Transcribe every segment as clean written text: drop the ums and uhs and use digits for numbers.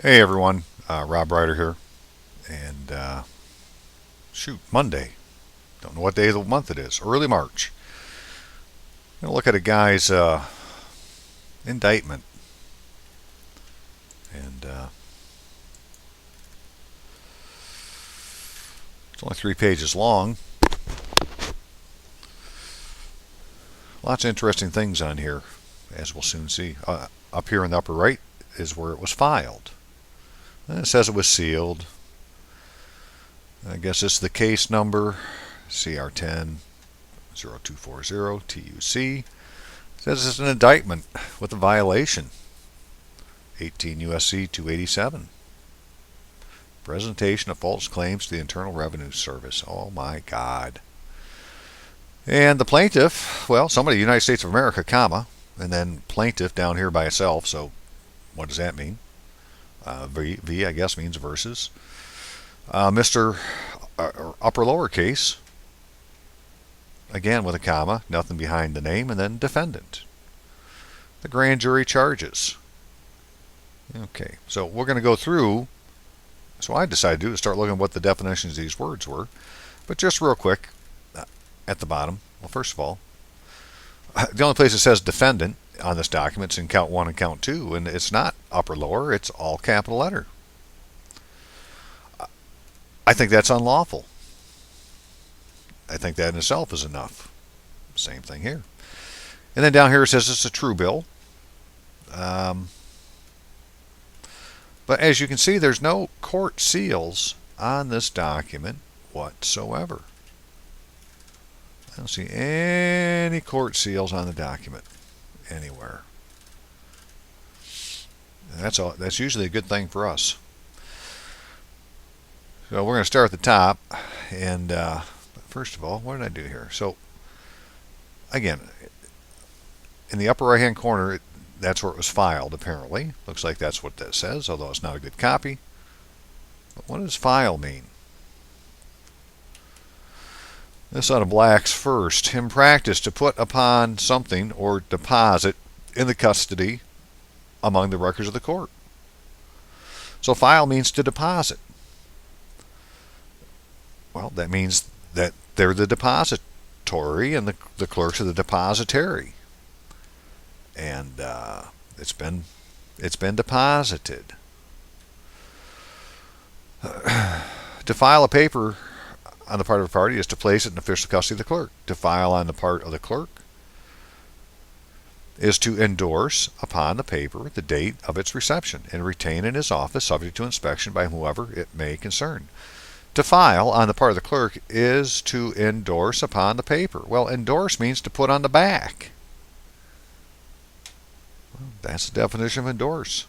Hey everyone, Rob Ryder here, and Monday. Don't know what day of the month it is. Early March. Gonna look at a guy's indictment, and it's only 3 pages long. Lots of interesting things on here, as we'll soon see. Up here in the upper right is where it was filed. And it says it was sealed. I guess this is the case number, CR10 0240 TUC. It says it's an indictment with a violation, 18 U.S.C. 287. Presentation of false claims to the Internal Revenue Service. Oh my God. And the plaintiff, well, somebody, United States of America, comma, and then plaintiff down here by itself. So what does that mean? V, I guess, means versus. Mr. Upper lowercase, again with a comma, nothing behind the name, and then defendant. The grand jury charges. Okay, so we're going to go through. So I decided to do is start looking at what the definitions of these words were. But just real quick, at the bottom, well, first of all, the only place it says defendant on this document is in count 1 and count 2, and it's not upper lower, it's all capital letter. I think that's unlawful. I think that in itself is enough. Same thing here. And then down here it says it's a true bill. But as you can see, there's no court seals on this document whatsoever. I don't see any court seals on the document anywhere. And that's usually a good thing for us. So we're going to start at the top, and first of all, what did I do here? So again, in the upper right hand corner, that's where it was filed, apparently. Looks like that's what that says, although it's not a good copy. But what does file mean? This out of Black's first. In practice, to put upon something or deposit in the custody among the records of the court. So file means to deposit. Well, that means that they're the depository and the clerks are the depositary. And it's been deposited. To file a paper on the part of a party is to place it in official custody of the clerk. To file on the part of the clerk is to endorse upon the paper the date of its reception and retain in his office subject to inspection by whoever it may concern. To file on the part of the clerk is to endorse upon the paper. Well, endorse means to put on the back. Well, that's the definition of endorse.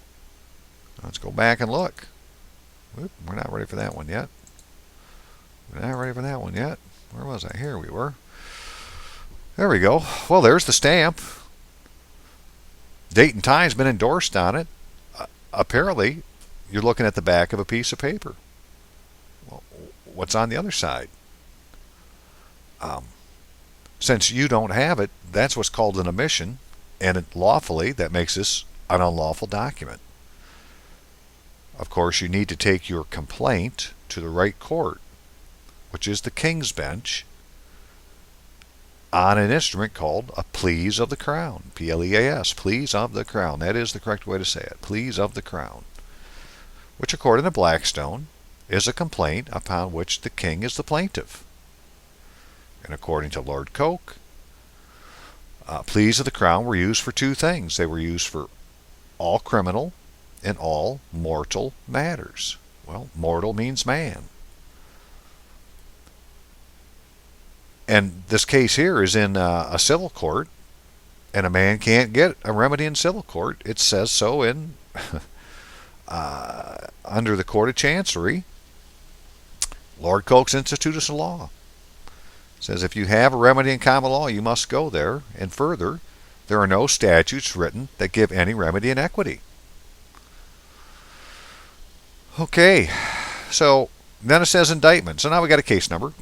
Let's go back and look. Oop, we're not ready for that one yet. We're not ready for that one yet. Where was I? Here we were. There we go. Well, there's the stamp. Date and time's been endorsed on it. Apparently, you're looking at the back of a piece of paper. Well, what's on the other side? Since you don't have it, that's what's called an omission, and lawfully, that makes this an unlawful document. Of course, you need to take your complaint to the right court, which is the King's Bench, on an instrument called a pleas of the crown. P-L-E-A-S, pleas of the crown. That is the correct way to say it, pleas of the crown, which according to Blackstone is a complaint upon which the king is the plaintiff. And according to Lord Coke, pleas of the crown were used for two things. They were used for all criminal and all mortal matters. Well, mortal means man. And this case here is in a civil court, and a man can't get a remedy in civil court. It says so in under the Court of Chancery, Lord Coke's Institutes of Law. It says if you have a remedy in common law, you must go there. And further, there are no statutes written that give any remedy in equity. Okay, so then it says indictment. So now we got a case number.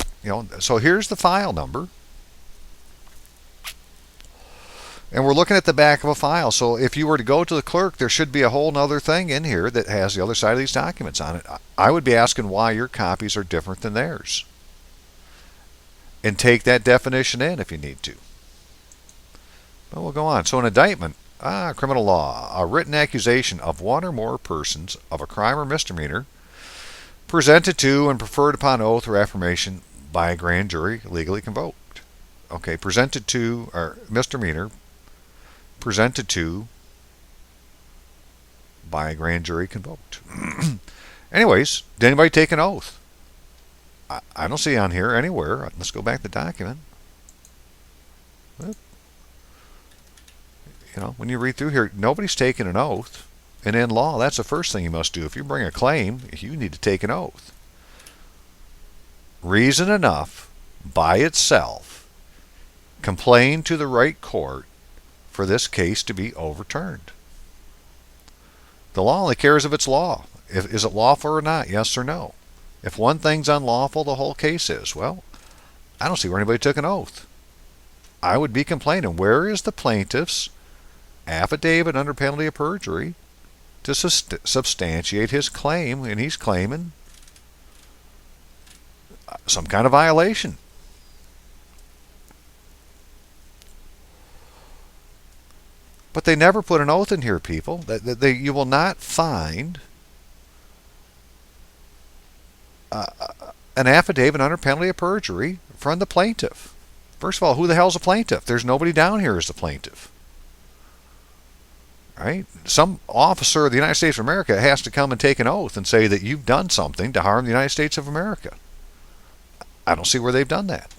So here's the file number. And we're looking at the back of a file. So if you were to go to the clerk, there should be a whole other thing in here that has the other side of these documents on it. I would be asking why your copies are different than theirs. And take that definition in if you need to. But we'll go on. So an indictment, criminal law, a written accusation of one or more persons of a crime or misdemeanor presented to and preferred upon oath or affirmation by a grand jury legally convoked. Okay, presented to, or misdemeanor, presented to by a grand jury convoked. Anyways, did anybody take an oath? I don't see on here anywhere. Let's go back to the document. You know, when you read through here, nobody's taken an oath. And in law, that's the first thing you must do. If you bring a claim, you need to take an oath. Reason enough, by itself, complain to the right court for this case to be overturned. The law only cares if it's law. Is it lawful or not? Yes or no. If one thing's unlawful, the whole case is. Well, I don't see where anybody took an oath. I would be complaining. Where is the plaintiff's affidavit under penalty of perjury to substantiate his claim? And he's claiming some kind of violation. But they never put an oath in here, people. You will not find an affidavit under penalty of perjury from the plaintiff. First of all, who the hell's a plaintiff? There's nobody down here as the plaintiff. Right? Some officer of the United States of America has to come and take an oath and say that you've done something to harm the United States of America. I don't see where they've done that.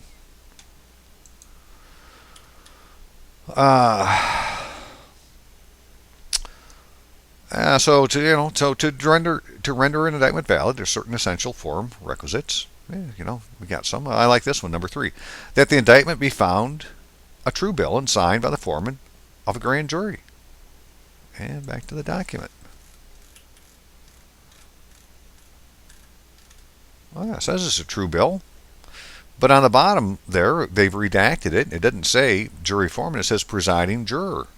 So to render an indictment valid, there's certain essential form requisites. We got some. I like this one, number 3, that the indictment be found a true bill and signed by the foreman of a grand jury. And back to the document. Well, yeah, it says it's a true bill. But on the bottom there, they've redacted it. It doesn't say jury foreman. It says presiding juror.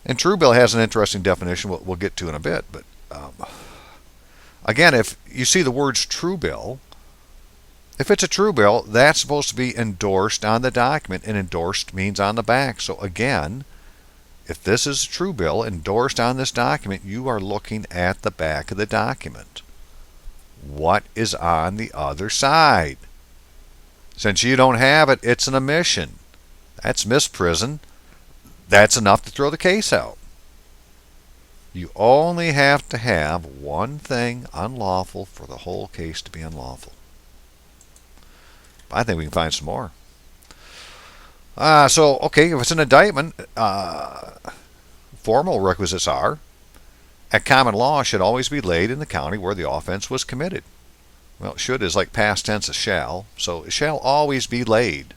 And true bill has an interesting definition we'll get to in a bit. But again, if you see the words true bill, if it's a true bill, that's supposed to be endorsed on the document, and endorsed means on the back. So again, if this is a true bill endorsed on this document, you are looking at the back of the document. What is on the other side? Since you don't have it, it's an omission. That's misprison. That's enough to throw the case out. You only have to have one thing unlawful for the whole case to be unlawful. I think we can find some more. Okay, if it's an indictment, formal requisites are, at common law, should always be laid in the county where the offense was committed. Well, should is like past tense of shall, so it shall always be laid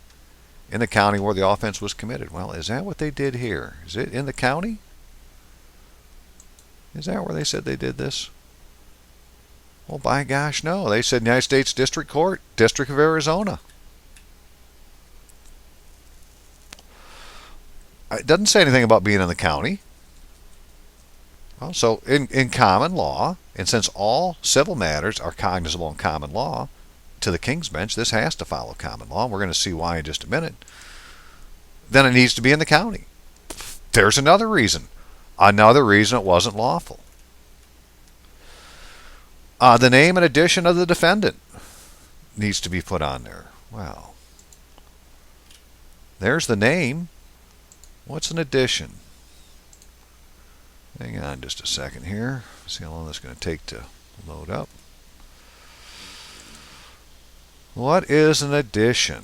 in the county where the offense was committed. Well, is that what they did here? Is it in the county? Is that where they said they did this? Well, by gosh, no. They said United States District Court, District of Arizona. It doesn't say anything about being in the county. Well, so in common law, and since all civil matters are cognizable in common law, to the King's Bench, this has to follow common law. We're going to see why in just a minute. Then it needs to be in the county. There's another reason. Another reason it wasn't lawful. The name and addition of the defendant needs to be put on there. Well, there's the name. What's an addition? Hang on just a second here. See how long this is going to take to load up. What is an addition?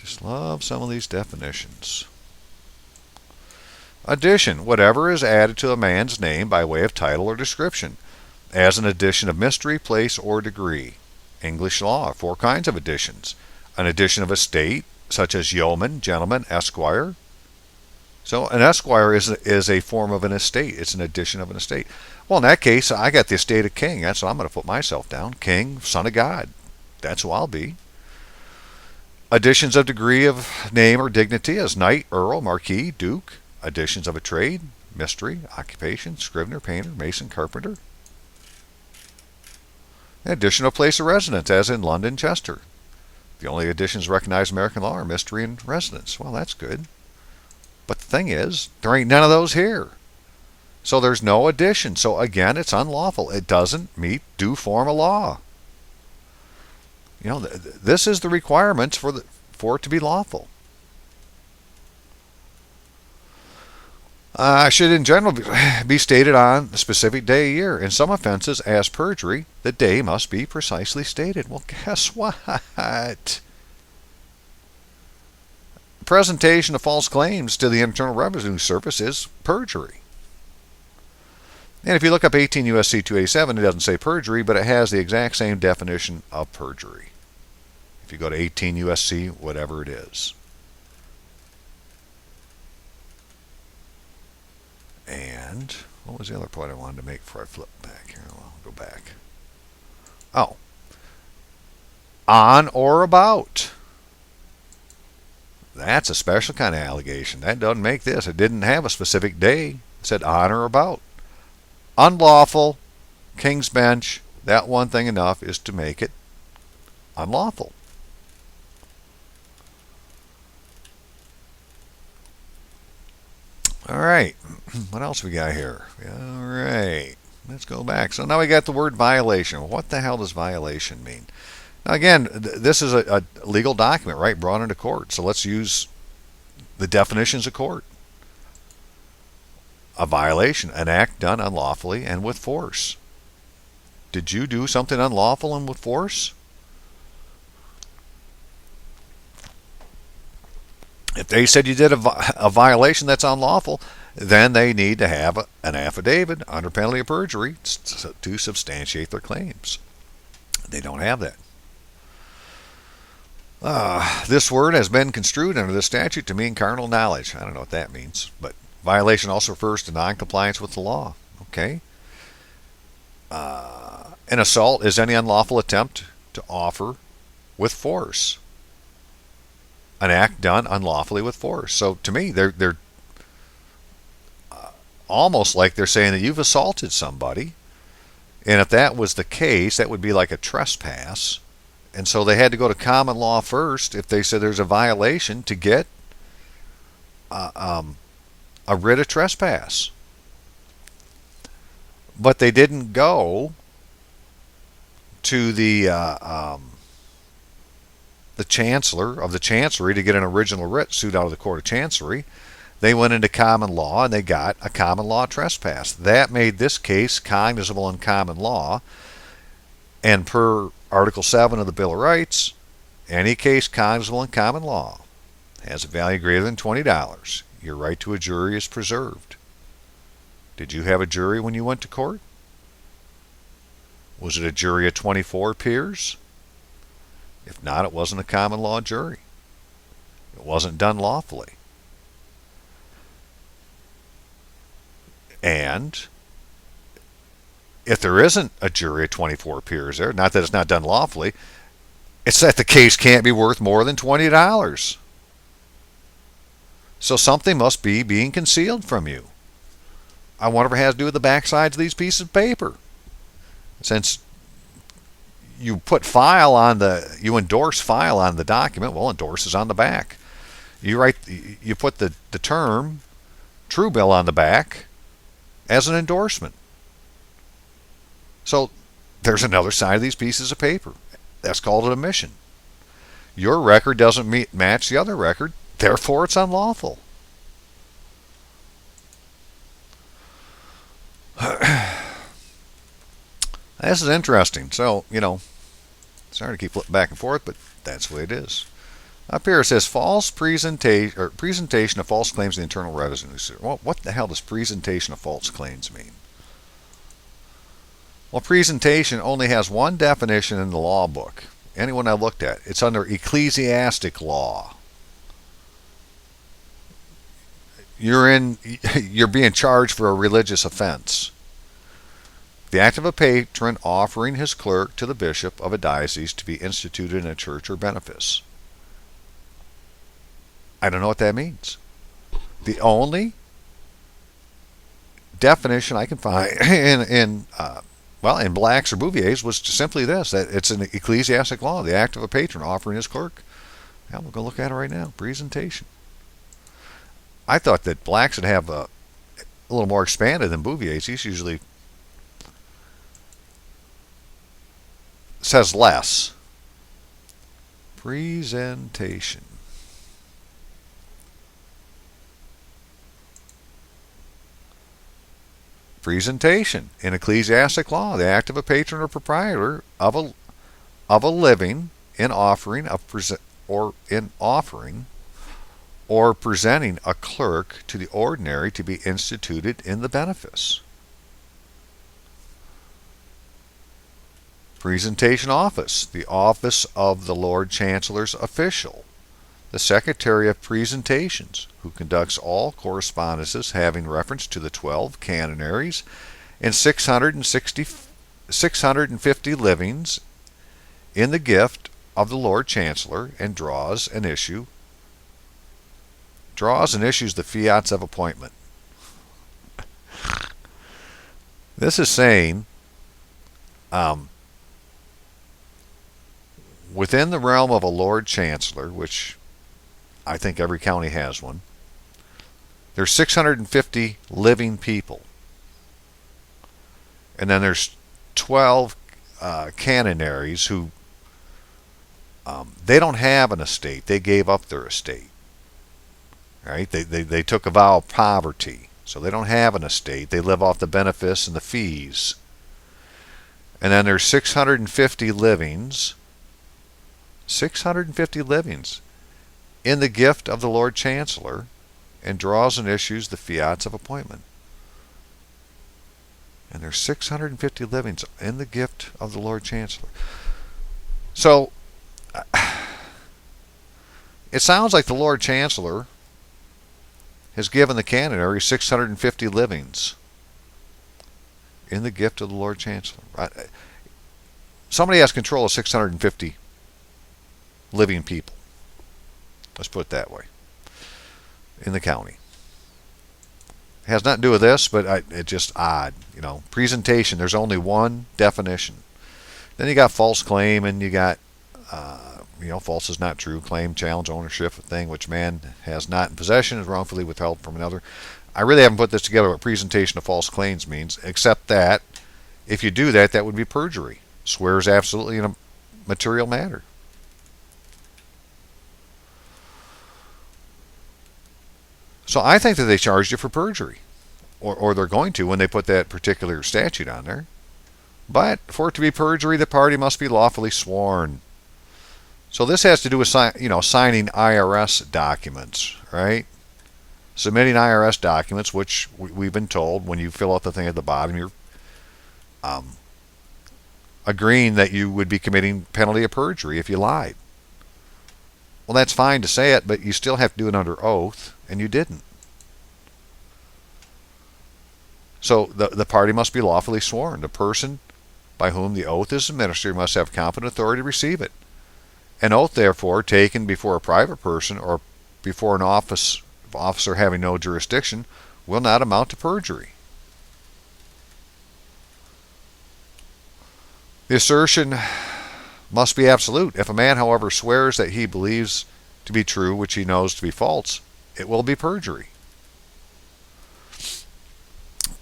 Just love some of these definitions. Addition, whatever is added to a man's name by way of title or description, as an addition of mystery, place, or degree. English law, 4 kinds of additions. An addition of estate, such as yeoman, gentleman, esquire. So an esquire is a form of an estate. It's an addition of an estate. Well, in that case, I got the estate of king. That's what I'm going to put myself down. King, son of God. That's who I'll be. Additions of degree of name or dignity as knight, earl, marquis, duke. Additions of a trade, mystery, occupation, scrivener, painter, mason, carpenter. Addition of place of residence, as in London, Chester. The only additions recognized in American law are mystery and residence. Well, that's good. But the thing is, there ain't none of those here. So there's no addition. So again, it's unlawful. It doesn't meet due form of law. You know, this is the requirements for it to be lawful. Should in general be stated on a specific day, year. In some offenses, as perjury, the day must be precisely stated. Well, guess what? Presentation of false claims to the Internal Revenue Service is perjury. And if you look up 18 U.S.C. 287, it doesn't say perjury, but it has the exact same definition of perjury. If you go to 18 U.S.C., whatever it is. And what was the other point I wanted to make before I flip back here? I'll go back. Oh. On or about. That's a special kind of allegation. That doesn't make this. It didn't have a specific day. It said on or about. Unlawful, King's Bench, that one thing enough is to make it unlawful. All right, what else we got here? All right, let's go back. So now we got the word violation. What the hell does violation mean? Now again, this is a legal document, right, brought into court. So let's use the definitions of court. A violation, an act done unlawfully and with force. Did you do something unlawful and with force? If they said you did a violation that's unlawful, then they need to have an affidavit under penalty of perjury to substantiate their claims. They don't have that. This word has been construed under the statute to mean carnal knowledge. I don't know what that means, but violation also refers to noncompliance with the law. Okay. An assault is any unlawful attempt to offer with force. An act done unlawfully with force. So to me, they're almost like they're saying that you've assaulted somebody, and if that was the case, that would be like a trespass. And so they had to go to common law first if they said there's a violation to get a writ of trespass. But they didn't go to the chancellor of the chancery to get an original writ sued out of the court of chancery. They went into common law and they got a common law trespass. That made this case cognizable in common law. And per Article 7 of the Bill of Rights, any case cognizable in common law has a value greater than $20. Your right to a jury is preserved. Did you have a jury when you went to court? Was it a jury of 24 peers? If not, it wasn't a common law jury. It wasn't done lawfully. And if there isn't a jury of 24 peers there, not that it's not done lawfully, it's that the case can't be worth more than $20. So something must be being concealed from you. I wonder if it has to do with the backsides of these pieces of paper. Since you put file on you endorse file on the document, well, endorse is on the back. You put the term true bill on the back as an endorsement. So there's another side of these pieces of paper. That's called an omission. Your record doesn't match the other record, therefore it's unlawful. This is interesting. So, sorry to keep flipping back and forth, but that's the way it is. Up here it says false presentation of false claims in the Internal Revenue Service. Well, what the hell does presentation of false claims mean? Well, presentation only has one definition in the law book. Anyone I looked at, it's under ecclesiastic law. you're being charged for a religious offense. The act of a patron offering his clerk to the bishop of a diocese to be instituted in a church or benefice. I don't know what that means. The only definition I can find in Black's or Bouvier's was simply this: that it's an ecclesiastic law, the act of a patron offering his clerk. Yeah, we're going to look at it right now. Presentation. I thought that Black's would have a little more expanded than Bouvier's. He's usually says less. Presentation. Presentation. In ecclesiastic law, the act of a patron or proprietor of a living in offering or presenting a clerk to the ordinary to be instituted in the benefice. Presentation office. The office of the Lord Chancellor's official. The Secretary of Presentations, who conducts all correspondences having reference to the 12 canonaries and 650 livings in the gift of the Lord Chancellor, and draws and issues the fiats of appointment. This is saying, within the realm of a Lord Chancellor, which I think every county has one, there's 650 living people. And then there's 12 canonaries who they don't have an estate. They gave up their estate. Right? They took a vow of poverty. So they don't have an estate. They live off the benefice and the fees. And then there's 650 livings. 650 livings in the gift of the Lord Chancellor, and draws and issues the fiats of appointment. And there's 650 livings in the gift of the Lord Chancellor. So it sounds like the Lord Chancellor has given the canonry 650 livings in the gift of the Lord Chancellor. Somebody has control of 650 living people. Let's put it that way. In the county. It has nothing to do with this, but it's just odd. Presentation, there's only one definition. Then you got false claim, and you got, false is not true. Claim, challenge, ownership, a thing which man has not in possession is wrongfully withheld from another. I really haven't put this together, what presentation of false claims means, except that if you do that, that would be perjury. Swears absolutely in a material matter. So I think that they charged you for perjury, or they're going to when they put that particular statute on there. But for it to be perjury, the party must be lawfully sworn. So this has to do with signing IRS documents, right? Submitting IRS documents, which we've been told when you fill out the thing at the bottom, you're agreeing that you would be committing penalty of perjury if you lied. Well, that's fine to say it, but you still have to do it under oath, and you didn't. So the party must be lawfully sworn. The person by whom the oath is administered must have competent authority to receive it. An oath, therefore, taken before a private person or before an officer having no jurisdiction will not amount to perjury. The assertion must be absolute. If a man, however, swears that he believes to be true, which he knows to be false, it will be perjury.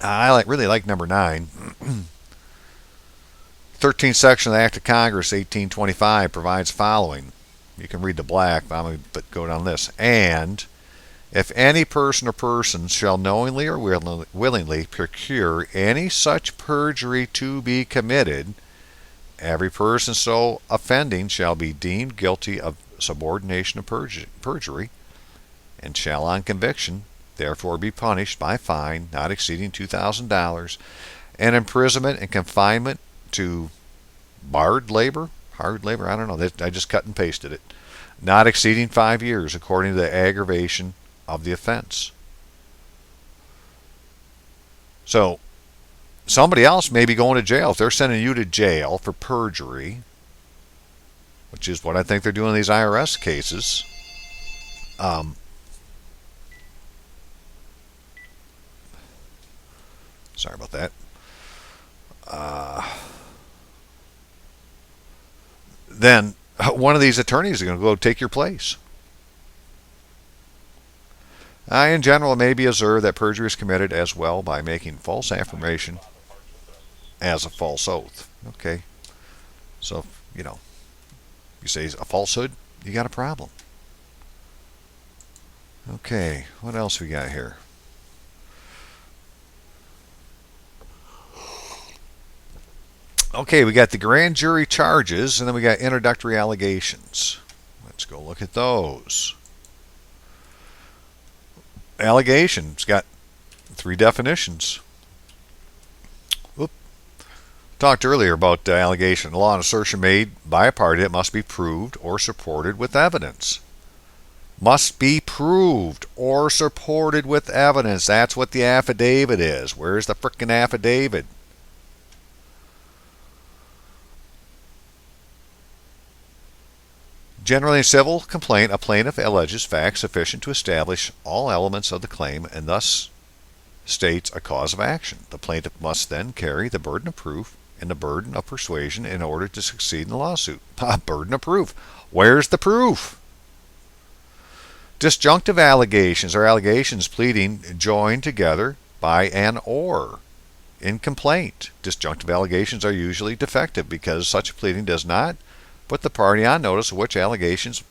I really like number 9. 13th section of the Act of Congress, 1825, provides following. You can read the black, but I'm going to go down this. And if any person or persons shall knowingly or willingly procure any such perjury to be committed, every person so offending shall be deemed guilty of subordination of perjury, and shall on conviction therefore be punished by fine not exceeding $2,000, and imprisonment and confinement to hard labor, I don't know, I just cut and pasted it, not exceeding 5 years according to the aggravation of the offense. So somebody else may be going to jail. If they're sending you to jail for perjury, which is what I think they're doing in these IRS cases, sorry about that. Then one of these attorneys is going to go take your place. In general, it may be observed that perjury is committed as well by making false affirmation as a false oath. Okay. So, you say a falsehood, you got a problem. Okay, what else we got here? Okay, we got the grand jury charges, and then we got introductory allegations. Let's go look at those. Allegations got 3 definitions. Whoop. Talked earlier about the allegation. Law and assertion made by a party that must be proved or supported with evidence. Must be proved or supported with evidence. That's what the affidavit is. Where's the frickin' affidavit? Generally, in civil complaint, a plaintiff alleges facts sufficient to establish all elements of the claim and thus states a cause of action. The plaintiff must then carry the burden of proof and the burden of persuasion in order to succeed in the lawsuit. Burden of proof. Where's the proof? Disjunctive allegations are allegations pleading joined together by an or in complaint. Disjunctive allegations are usually defective because such pleading does not put the party on notice of which allegations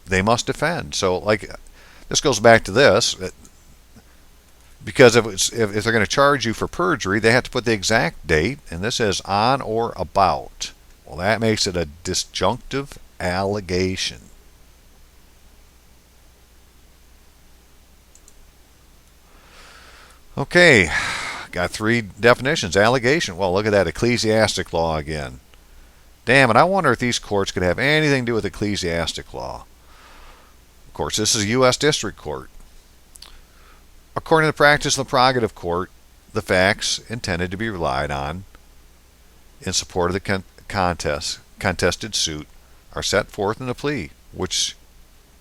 they must defend. So, like, this goes back to this, because if they're going to charge you for perjury, they have to put the exact date, and this is on or about. Well, that makes it a disjunctive allegation. Okay, got 3 definitions. Allegation. Well, look at that ecclesiastic law again. Damn it, I wonder if these courts could have anything to do with ecclesiastic law. Of course, this is a U.S. District Court. According to the practice of the prerogative court, the facts intended to be relied on in support of the contested suit are set forth in the plea, which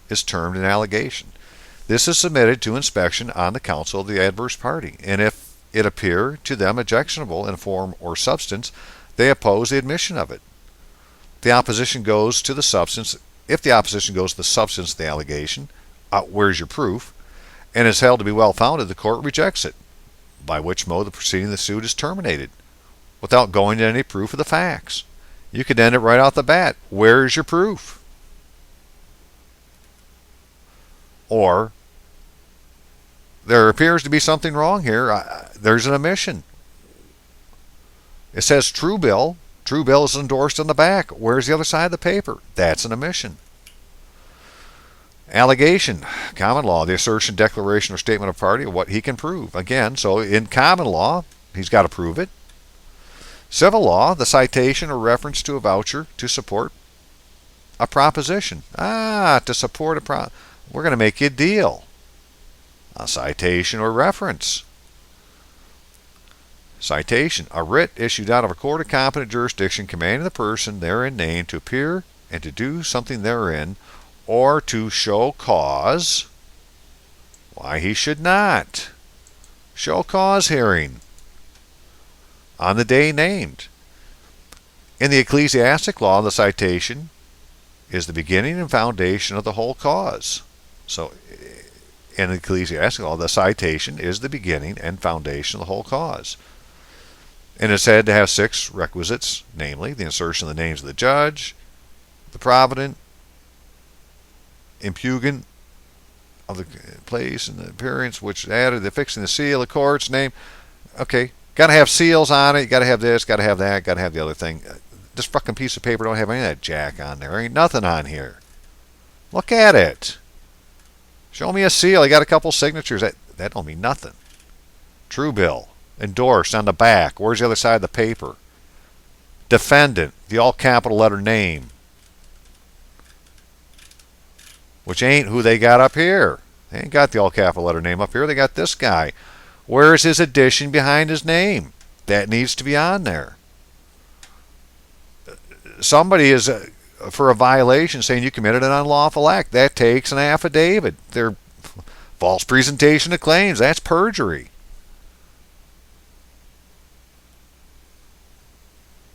is termed an allegation. This is submitted to inspection on the counsel of the adverse party, and if it appear to them objectionable in form or substance, they oppose the admission of it. The opposition goes to the substance. If the opposition goes to the substance of the allegation, where's your proof, and is held to be well-founded, the court rejects it, by which mode the proceeding of the suit is terminated, without going to any proof of the facts. You could end it right off the bat. Where's your proof? Or, there appears to be something wrong here. There's an omission. It says true bill. True bill is endorsed on the back. Where's the other side of the paper? That's an omission. Allegation. Common law. The assertion, declaration, or statement of party of what he can prove. Again, so in common law, he's got to prove it. Civil law. The citation or reference to a voucher to support a proposition. To support we're going to make you a deal. A citation or reference. Citation, a writ issued out of a court of competent jurisdiction commanding the person therein named to appear and to do something therein, or to show cause why he should not. Show cause hearing on the day named. In the ecclesiastic law, the citation is the beginning and foundation of the whole cause. So, in the ecclesiastic law, the citation is the beginning and foundation of the whole cause. And it's said to have 6 requisites, namely the insertion of the names of the judge, the provident, impugn of the place and the appearance, which added the fixing the seal, the court's name. Okay, got to have seals on it. You got to have this, got to have that, got to have the other thing. This fucking piece of paper don't have any of that jack on there. Ain't nothing on here. Look at it. Show me a seal. You got a couple signatures. That don't mean nothing. True bill. Endorsed on the back. Where's the other side of the paper? Defendant, the all capital letter name, which ain't who they got up here. They ain't got the all capital letter name up here. They got this guy. Where's his addition behind his name? That needs to be on there. Somebody is for a violation saying you committed an unlawful act. That takes an affidavit. They're false presentation of claims. That's perjury.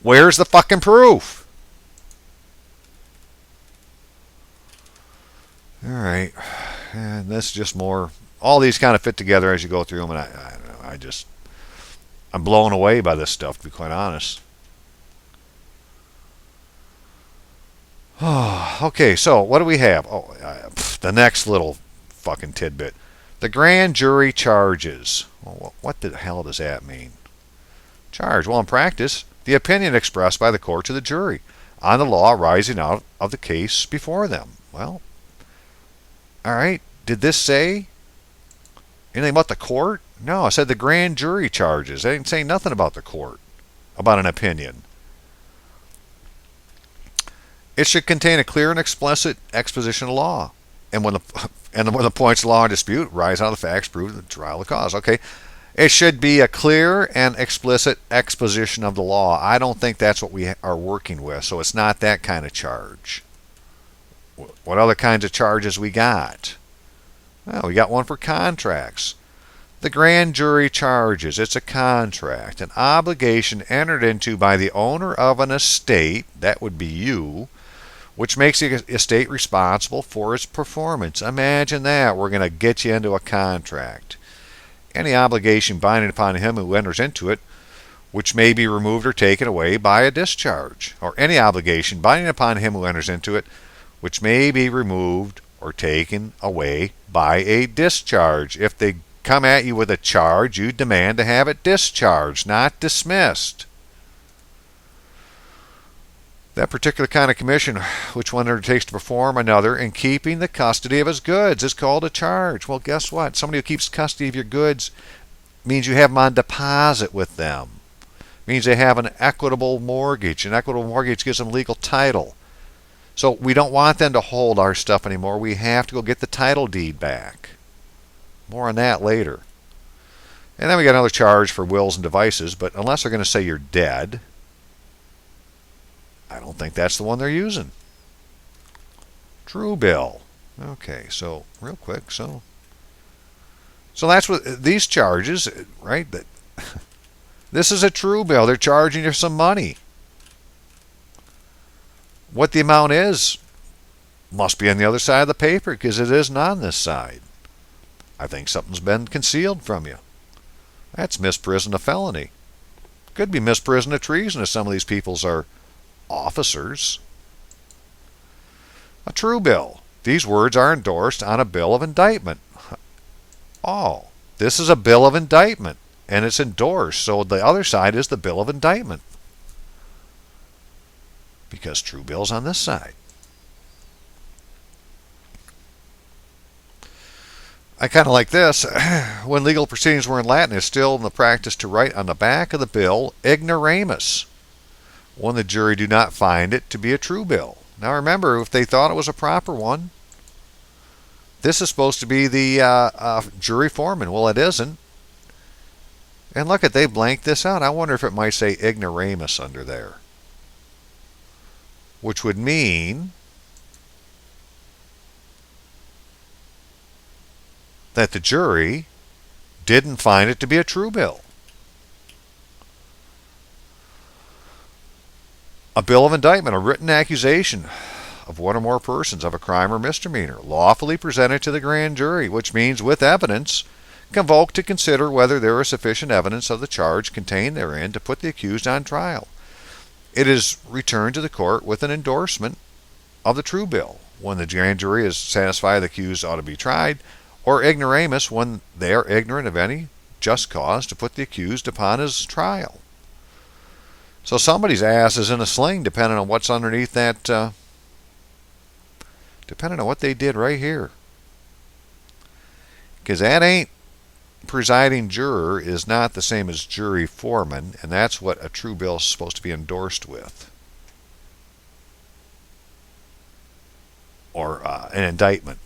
Where's the fucking proof? All right. And this is just more. All these kind of fit together as you go through them, and I don't know. I'm blown away by this stuff, to be quite honest. Okay, so what do we have? The next little fucking tidbit. The grand jury charges. Well, what the hell does that mean? Charge. Well, in practice, the opinion expressed by the court to the jury on the law arising out of the case before them. Well, all right. Did this say anything about the court? No, I said the grand jury charges. I didn't say nothing about the court, about an opinion. It should contain a clear and explicit exposition of law, and when the points of law in dispute rise out of the facts proved the trial of the cause. Okay, it should be a clear and explicit exposition of the law. I don't think that's what we are working with, so it's not that kind of charge. What other kinds of charges we got? Well, we got one for contracts. The grand jury charges. It's a contract, an obligation entered into by the owner of an estate, that would be you, which makes the estate responsible for its performance. Imagine that. We're going to get you into a contract. Any obligation binding upon him who enters into it, which may be removed or taken away by a discharge. Or any obligation binding upon him who enters into it, which may be removed or taken away by a discharge. If they come at you with a charge, you demand to have it discharged, not dismissed. That particular kind of commission, which one undertakes to perform another in keeping the custody of his goods, is called a charge. Well, guess what? Somebody who keeps custody of your goods means you have them on deposit with them. Means they have an equitable mortgage. An equitable mortgage gives them legal title. So we don't want them to hold our stuff anymore. We have to go get the title deed back. More on that later. And then we got another charge for wills and devices, but unless they're going to say you're dead, I don't think that's the one they're using. True bill. Okay, so real quick, so that's what these charges, right? This is a true bill. They're charging you some money. What the amount is must be on the other side of the paper, because it isn't on this side. I think something's been concealed from you. That's misprison of felony. Could be misprison of treason if some of these peoples are officers. A true bill. These words are endorsed on a bill of indictment. Oh, this is a bill of indictment, and it's endorsed, so the other side is the bill of indictment. Because true bill's on this side. I kind of like this. When legal proceedings were in Latin, it's still in the practice to write on the back of the bill, ignoramus, when the jury do not find it to be a true bill. Now remember, if they thought it was a proper one, this is supposed to be the jury foreman. Well, it isn't. And look they blanked this out. I wonder if it might say ignoramus under there. Which would mean that the jury didn't find it to be a true bill. A bill of indictment, a written accusation of one or more persons of a crime or misdemeanor, lawfully presented to the grand jury, which means with evidence, convoked to consider whether there is sufficient evidence of the charge contained therein to put the accused on trial. It is returned to the court with an endorsement of the true bill when the grand jury is satisfied the accused ought to be tried, or ignoramus when they are ignorant of any just cause to put the accused upon his trial. So somebody's ass is in a sling depending on what's underneath that, depending on what they did right here. Because that ain't presiding juror is not the same as jury foreman, and that's what a true bill is supposed to be endorsed with. Or an indictment.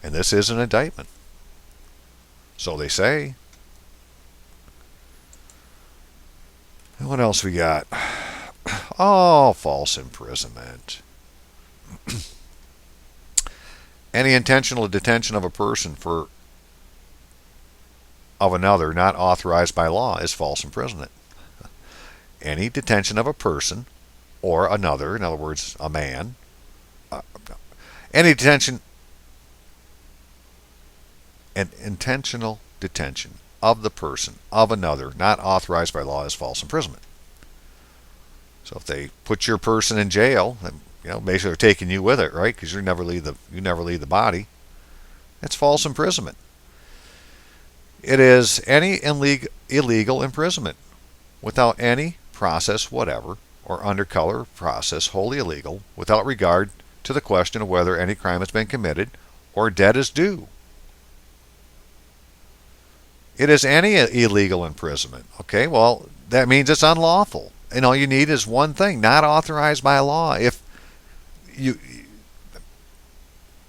And this is an indictment. So they say. What else we got? Oh, false imprisonment. Any intentional detention of a person for of another not authorized by law is false imprisonment. Any detention of a person or another, in other words, a man, any detention, an intentional detention of the person of another not authorized by law is false imprisonment. So if they put your person in jail, basically they're taking you with it, right? Because you never leave the body. That's false imprisonment. It is any illegal imprisonment without any process whatever, or under color of process wholly illegal, without regard to the question of whether any crime has been committed or debt is due. It is any illegal imprisonment. Okay, well, that means it's unlawful. And all you need is one thing: not authorized by law. If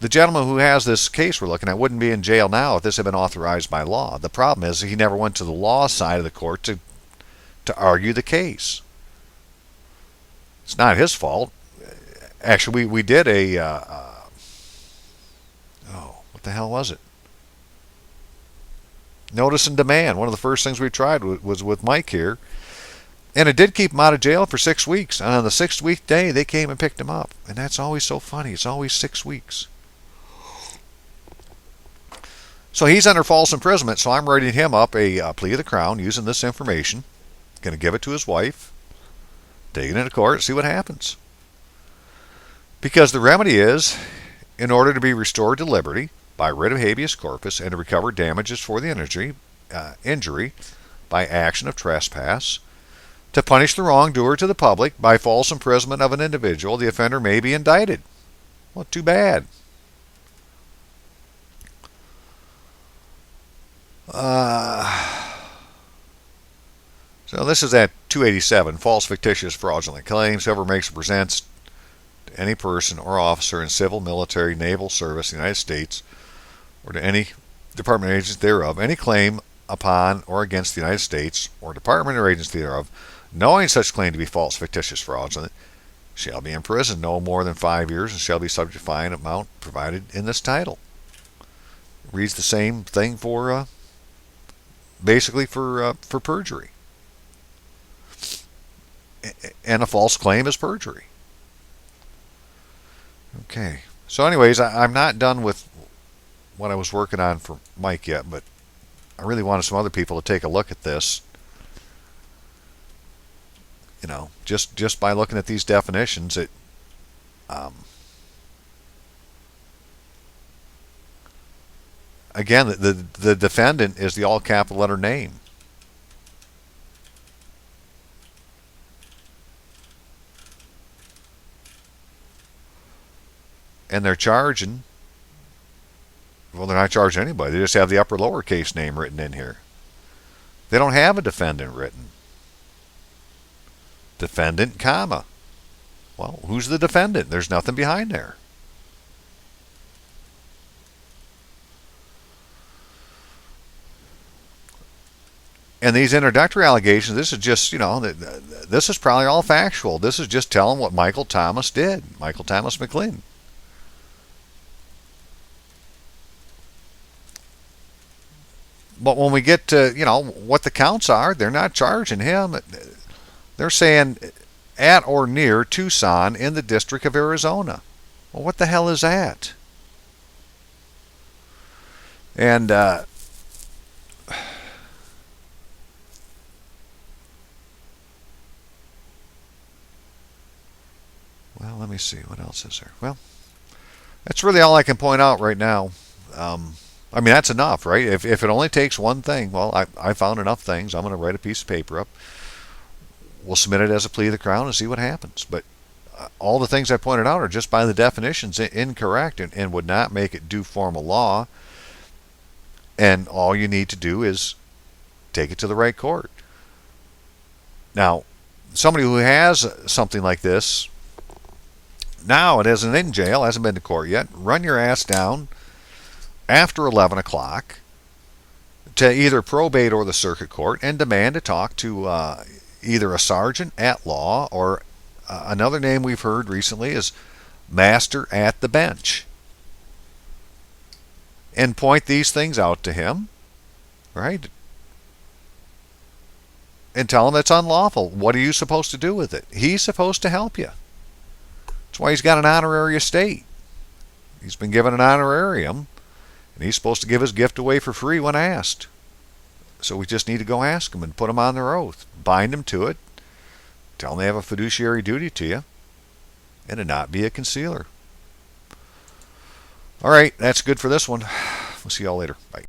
the gentleman who has this case we're looking at wouldn't be in jail now if this had been authorized by law. The problem is he never went to the law side of the court to argue the case. It's not his fault. Actually, we did what the hell was it? Notice and demand. One of the first things we tried was with Mike here. And it did keep him out of jail for 6 weeks. And on the 6th week day, they came and picked him up. And that's always so funny. It's always 6 weeks. So he's under false imprisonment. So I'm writing him up a plea of the Crown using this information. Going to give it to his wife. Take it into court, see what happens. Because the remedy is, in order to be restored to liberty by writ of habeas corpus and to recover damages for the injury by action of trespass, to punish the wrongdoer to the public by false imprisonment of an individual, the offender may be indicted. Well, too bad. So this is at 287, false, fictitious, fraudulent claims. Whoever makes or presents to any person or officer in civil, military, naval service in the United States or to any department or agency thereof, any claim upon or against the United States or department or agency thereof, knowing such claim to be false, fictitious, fraudulent, shall be imprisoned no more than 5 years and shall be subject to fine amount provided in this title. It reads the same thing for basically for perjury. And a false claim is perjury. Okay. So anyways, I'm not done with what I was working on for Mike yet, but I really wanted some other people to take a look at this. Just by looking at these definitions, again, the defendant is the all capital letter name. And they're charging, well, they're not charging anybody. They just have the upper lowercase name written in here. They don't have a defendant written. Defendant, comma. Well, who's the defendant? There's nothing behind there. And these introductory allegations, this is just, this is probably all factual. This is just telling what Michael Thomas did, Michael Thomas McLean. But when we get to, what the counts are, they're not charging him. They're saying at or near Tucson in the District of Arizona. Well, what the hell is that? And well, let me see. What else is there? Well, that's really all I can point out right now. I mean, that's enough, right? If it only takes one thing, well, I found enough things. I'm going to write a piece of paper up. We'll submit it as a plea of the Crown and see what happens. But all the things I pointed out are just by the definitions incorrect and would not make it do formal law. And all you need to do is take it to the right court. Now, somebody who has something like this, now it isn't in jail, hasn't been to court yet, run your ass down after 11 o'clock to either probate or the circuit court and demand to talk to either a sergeant at law or another name we've heard recently is master at the bench. And point these things out to him, right? And tell him it's unlawful. What are you supposed to do with it? He's supposed to help you. That's why he's got an honorary estate. He's been given an honorarium, and he's supposed to give his gift away for free when asked. So we just need to go ask them and put them on their oath. Bind them to it. Tell them they have a fiduciary duty to you. And to not be a concealer. All right, that's good for this one. We'll see y'all later. Bye.